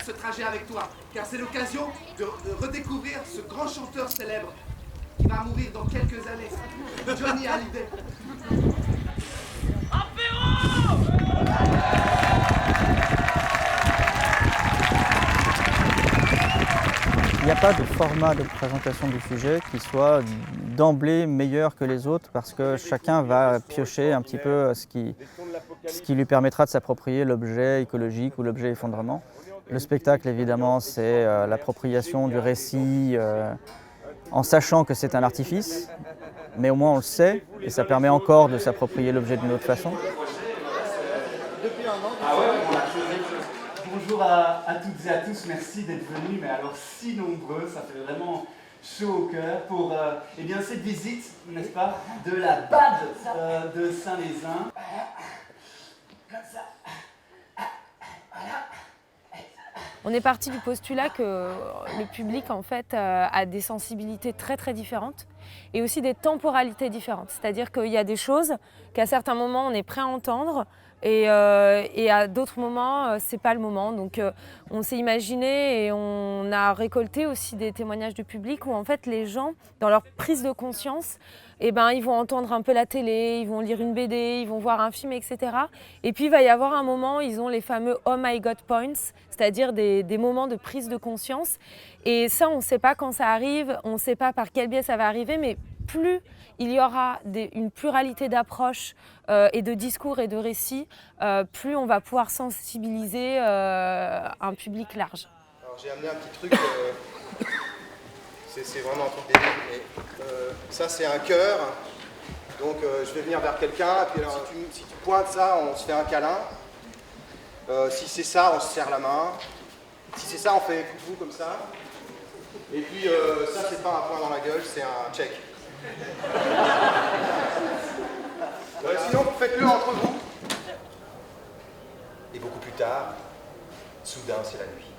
ce trajet avec toi, car c'est l'occasion de redécouvrir ce grand chanteur célèbre qui va mourir dans quelques années, Johnny Hallyday. Il n'y a pas de format de présentation du sujet qui soit d'emblée meilleur que les autres parce que chacun va piocher un petit peu ce qui lui permettra de s'approprier l'objet écologique ou l'objet effondrement. Le spectacle, évidemment, c'est l'appropriation du récit en sachant que c'est un artifice, mais au moins on le sait et ça permet encore de s'approprier l'objet d'une autre façon. Bonjour à toutes et à tous, merci d'être venus, mais alors si nombreux, ça fait vraiment chaud au cœur pour eh bien, cette visite, n'est-ce pas, de la BAD de Saint-Lézin. Comme ça. On est parti du postulat que le public en fait a des sensibilités très très différentes et aussi des temporalités différentes. C'est-à-dire qu'il y a des choses qu'à certains moments on est prêt à entendre et à d'autres moments c'est pas le moment. Donc on s'est imaginé et on a récolté aussi des témoignages du public où en fait les gens dans leur prise de conscience eh ben, ils vont entendre un peu la télé, ils vont lire une BD, ils vont voir un film, etc. Et puis il va y avoir un moment, ils ont les fameux « Oh my God points », c'est-à-dire des moments de prise de conscience. Et ça, on ne sait pas quand ça arrive, on ne sait pas par quel biais ça va arriver, mais plus il y aura une pluralité d'approches et de discours et de récits, plus on va pouvoir sensibiliser un public large. Alors j'ai amené un petit truc... C'est vraiment un truc débile, mais ça c'est un cœur, donc je vais venir vers quelqu'un, et puis alors, si tu pointes ça, on se fait un câlin, si c'est ça, on se serre la main, si c'est ça, on fait coucou comme ça, et puis ça c'est pas un point dans la gueule, c'est un check. Sinon, faites-le entre vous. Et beaucoup plus tard, soudain c'est la nuit.